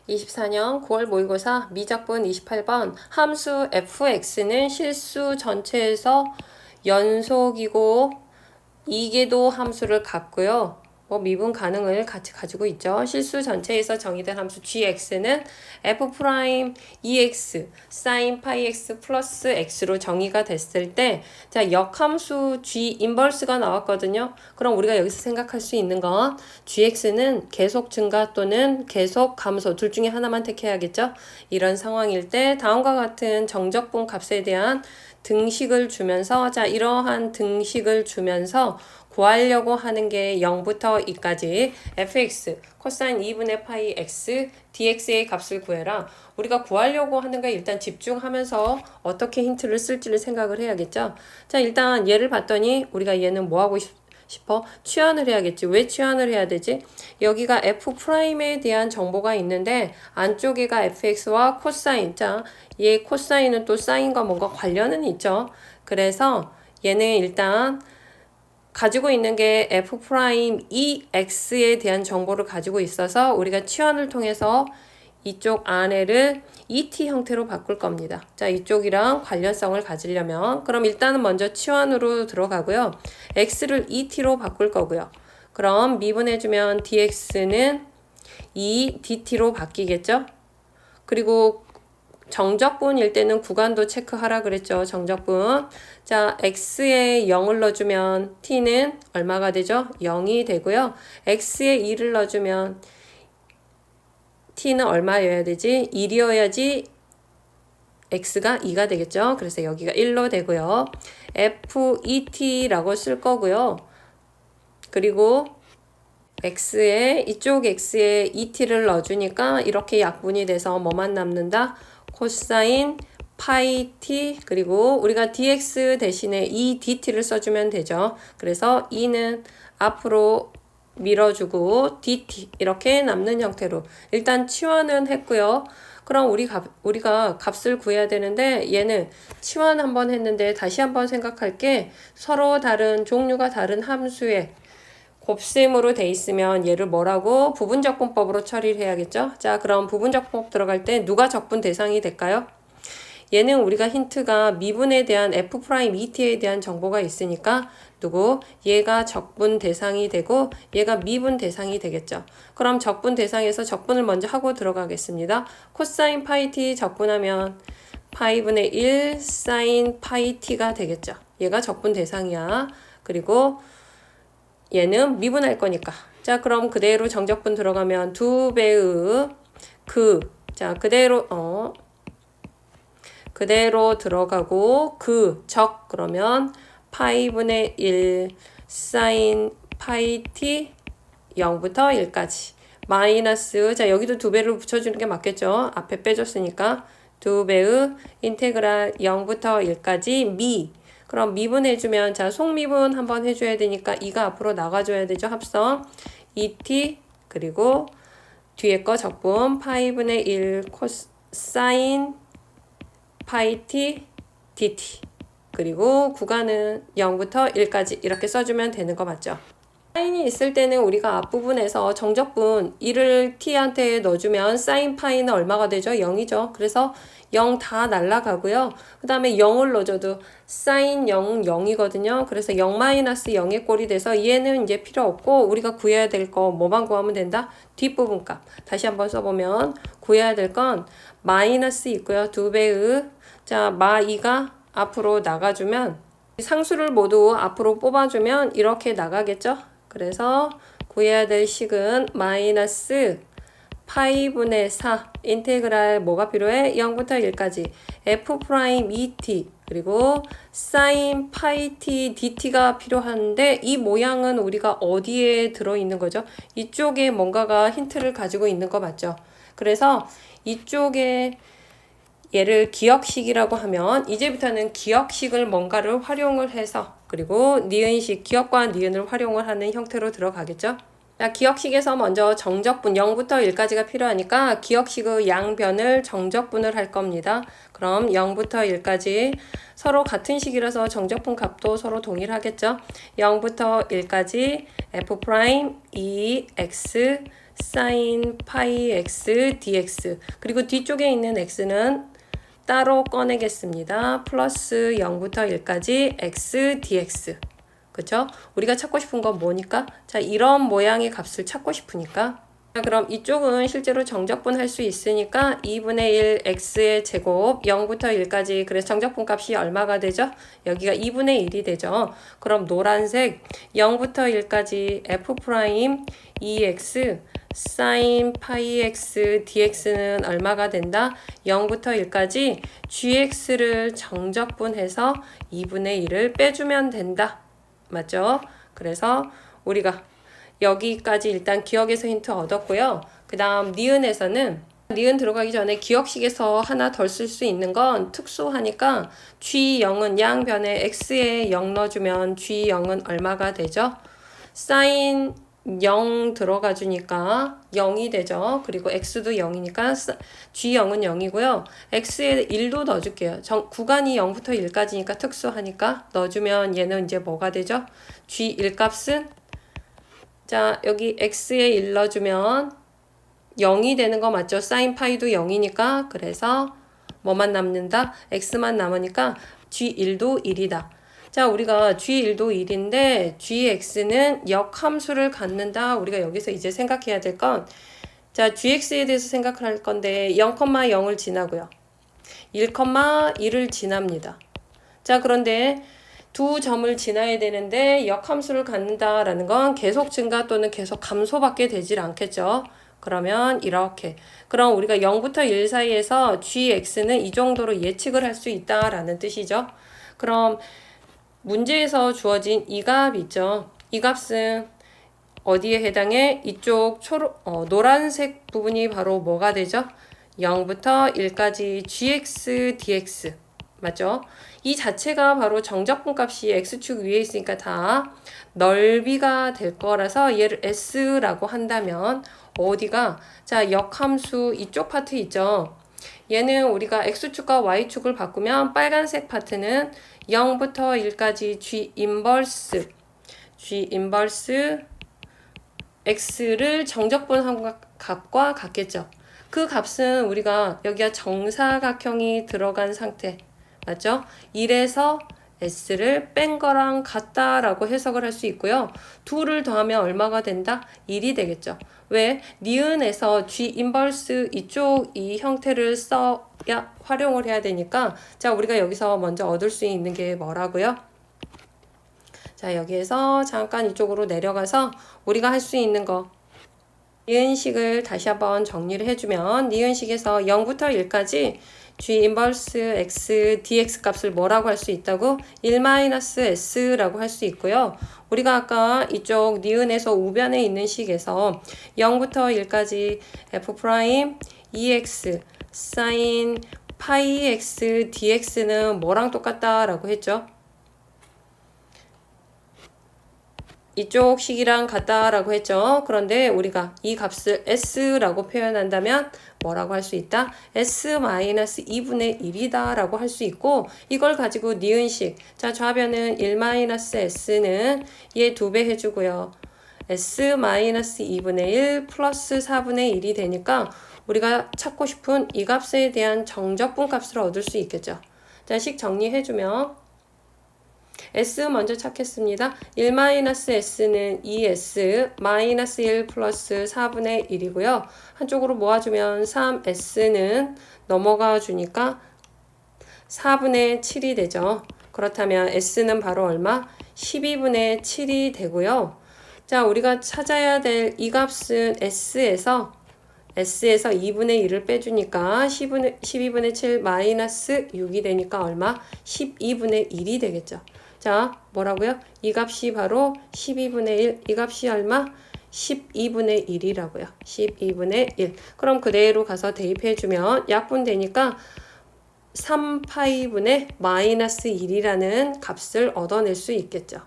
24년 9월 모의고사 미적분 28번 함수 fx는 실수 전체에서 연속이고 이계도 함수를 갖고요. 미분 가능을 같이 가지고 있죠. 실수 전체에서 정의된 함수 gx는 f'2x sin πx 플러스 x로 정의가 됐을 때, 자, 역함수 g 인버스가 나왔거든요. 그럼 우리가 여기서 생각할 수 있는 건 gx는 계속 증가 또는 계속 감소 둘 중에 하나만 택해야겠죠. 이런 상황일 때 다음과 같은 정적분 값에 대한 등식을 주면서, 자, 이러한 등식을 주면서 구하려고 하는 게 0부터 2까지 fx 코사인 2분의 파이 x dx의 값을 구해라. 우리가 구하려고 하는 거에 일단 집중하면서 어떻게 힌트를 쓸지를 생각을 해야겠죠. 자, 일단 얘를 봤더니 우리가 얘는 뭐 하고 싶어? 취환을 해야겠지. 왜 취환을 해야 되지? 여기가 f'에 대한 정보가 있는데 안쪽에가 fx와 코사인. 자, 얘 코사인은 또 사인과 뭔가 관련은 있죠. 그래서 얘는 일단 가지고 있는 게 f'Ex에 대한 정보를 가지고 있어서 우리가 취환을 통해서 이쪽 안에를 ET 형태로 바꿀 겁니다. 자, 이쪽이랑 관련성을 가지려면 그럼 일단은 먼저 취환으로 들어가고요. X를 ET로 바꿀 거고요. 그럼 미분해주면 DX는 DT로 바뀌겠죠? 그리고 정적분일 때는 구간도 체크하라 그랬죠. 정적분. 자, x에 0을 넣어주면 t는 얼마가 되죠? 0이 되고요. x에 2를 넣어주면 t는 얼마여야 되지? 1이어야지 x가 2가 되겠죠. 그래서 여기가 1로 되고요. FET라고 쓸 거고요. 그리고 이쪽 x에 ET를 넣어주니까 이렇게 약분이 돼서 뭐만 남는다? 코사인 파이 t 그리고 우리가 dx 대신에 이 dt를 써주면 되죠. 그래서 2는 앞으로 밀어주고 dt 이렇게 남는 형태로 일단 치환은 했고요. 그럼 우리가 값을 구해야 되는데 얘는 치환 한번 했는데 다시 한번 생각할게. 서로 다른 종류가 다른 함수에 곱셈으로 돼 있으면 얘를 뭐라고? 부분적분법으로 처리를 해야겠죠? 자, 그럼 부분적분법 들어갈 때 누가 적분 대상이 될까요? 얘는 우리가 힌트가 미분에 대한 f'ET에 대한 정보가 있으니까 얘가 적분 대상이 되고 얘가 미분 대상이 되겠죠. 그럼 적분 대상에서 적분을 먼저 하고 들어가겠습니다. 코사인 파이 t 적분하면 파이분의 1 사인 파이 t가 되겠죠. 얘가 적분 대상이야. 그리고 얘는 미분할 거니까. 자, 그럼 그대로 정적분 들어가면 2배의 자, 그대로 들어가고 그러면 파이분의 1 사인 파이 t 0부터 1까지 마이너스, 자, 여기도 2배를 붙여주는 게 맞겠죠. 앞에 빼줬으니까 2배의 인테그랄 0부터 1까지 그럼 미분해주면, 자, 속미분 한번 해줘야 되니까 2가 앞으로 나가줘야 되죠. 합성 2t 그리고 뒤에 거 적분 파이분의 1 코사인 파이 t dt 그리고 구간은 0부터 1까지 이렇게 써주면 되는 거 맞죠? 사인이 있을 때는 우리가 앞부분에서 정적분 1을 t한테 넣어주면 사인 파이는 얼마가 되죠? 0이죠. 그래서 0 다 날라가고요. 그 다음에 0을 넣어줘도 사인 0, 0이거든요. 그래서 0-0의 꼴이 돼서 얘는 이제 필요 없고 우리가 구해야 될 거 뭐만 구하면 된다? 뒷부분 값. 다시 한번 써보면 구해야 될 건 마이너스 있고요. 2배의 자, 마2가 앞으로 나가주면 상수를 모두 앞으로 뽑아주면 이렇게 나가겠죠? 그래서 구해야 될 식은 마이너스 파이분의 4 인테그랄 뭐가 필요해? 0부터 1까지 f'ET 그리고 사인 파이 t dt가 필요한데 이 모양은 우리가 어디에 들어있는 거죠? 이쪽에 뭔가가 힌트를 가지고 있는 거 맞죠? 그래서 이쪽에 얘를 기억식이라고 하면 이제부터는 기억식을 뭔가를 활용을 해서 그리고 니은식, 기억과 니은을 활용을 하는 형태로 들어가겠죠. 자, 기억식에서 먼저 정적분 0부터 1까지가 필요하니까 기억식의 양변을 정적분을 할 겁니다. 그럼 0부터 1까지 서로 같은 식이라서 정적분 값도 서로 동일하겠죠. 0부터 1까지 f' 2x sin 파이 x dx. 그리고 뒤쪽에 있는 x는 따로 꺼내겠습니다. 플러스 0부터 1까지 x dx. 그쵸? 우리가 찾고 싶은 건 뭐니까? 자, 이런 모양의 값을 찾고 싶으니까. 자, 그럼 이쪽은 실제로 정적분 할 수 있으니까 2분의 1 x의 제곱 0부터 1까지. 그래서 정적분 값이 얼마가 되죠? 여기가 2분의 1이 되죠. 그럼 노란색 0부터 1까지 f 프라임 2x sin 파이 x dx는 얼마가 된다? 0부터 1까지 gx를 정적분해서 2분의 1을 빼주면 된다. 맞죠? 그래서 우리가 여기까지 일단 기억에서 힌트 얻었고요. 그 다음 니은에서는 니은 들어가기 전에 기억식에서 하나 덜 쓸 수 있는 건 특수하니까 G0은 양변에 X에 0 넣어주면 G0은 얼마가 되죠? sin 0 들어가 주니까 0이 되죠. 그리고 X도 0이니까 G0은 0이고요. X에 1도 넣어줄게요. 구간이 0부터 1까지니까 특수하니까 넣어주면 얘는 이제 뭐가 되죠? G1 값은 자, 여기 x에 1 넣어주면 0이 되는 거 맞죠? sin 파이도 0이니까. 그래서 뭐만 남는다? x만 남으니까 g1도 1이다. 자, 우리가 g1도 1인데 gx는 역함수를 갖는다. 우리가 여기서 이제 생각해야 될 건 자, gx에 대해서 생각을 할 건데 0,0을 지나고요. 1,1을 지납니다. 자, 그런데 두 점을 지나야 되는데 역함수를 갖는다라는 건 계속 증가 또는 계속 감소밖에 되질 않겠죠. 그러면 이렇게. 그럼 우리가 0부터 1 사이에서 gx는 이 정도로 예측을 할 수 있다라는 뜻이죠. 그럼 문제에서 주어진 이 값 있죠. 이 값은 어디에 해당해? 이쪽 노란색 부분이 바로 뭐가 되죠? 0부터 1까지 gx dx. 맞죠? 이 자체가 바로 정적분 값이 x축 위에 있으니까 다 넓이가 될 거라서 얘를 s라고 한다면 어디가? 자, 역함수 이쪽 파트 있죠? 얘는 우리가 x축과 y축을 바꾸면 빨간색 파트는 0부터 1까지 g 인버스 x를 정적분 값과 같겠죠? 그 값은 우리가 여기가 정사각형이 들어간 상태 맞죠? 1에서 s를 뺀 거랑 같다라고 해석을 할 수 있고요. 2를 더하면 얼마가 된다? 1이 되겠죠. 왜? 니은에서 G 인버스 이쪽 이 형태를 써야 활용을 해야 되니까 자, 우리가 여기서 먼저 얻을 수 있는 게 뭐라고요? 자, 여기에서 잠깐 이쪽으로 내려가서 우리가 할 수 있는 거 니은식을 다시 한번 정리를 해주면 니은식에서 0부터 1까지 g 인버스 x dx 값을 뭐라고 할 수 있다고? 1-s라고 할 수 있고요. 우리가 아까 이쪽 니은에서 우변에 있는 식에서 0부터 1까지 f 프라임 2x sin 파이 x dx는 뭐랑 똑같다라고 했죠? 이쪽 식이랑 같다라고 했죠. 그런데 우리가 이 값을 s라고 표현한다면 뭐라고 할 수 있다? s-2분의 1이다 라고 할 수 있고 이걸 가지고 니은식 자, 좌변은 1-s는 얘 2배 해주고요. s-2분의 1 플러스 4분의 1이 되니까 우리가 찾고 싶은 이 값에 대한 정적분 값을 얻을 수 있겠죠. 자, 식 정리해주면 S 먼저 찾겠습니다. 1-s는 2s 마이너스 1 플러스 4분의 1이고요. 한쪽으로 모아주면 3s는 넘어가 주니까 4분의 7이 되죠. 그렇다면 s는 바로 얼마? 12분의 7이 되고요. 자, 우리가 찾아야 될 이 값은 s에서 2분의 1을 빼주니까 12분의 7 마이너스 6이 되니까 얼마? 12분의 1이 되겠죠. 자, 뭐라고요? 이 값이 바로 12분의 1. 이 값이 얼마? 12분의 1이라고요. 12분의 1. 그럼 그대로 가서 대입해주면 약분되니까 3파이분의 마이너스 1이라는 값을 얻어낼 수 있겠죠.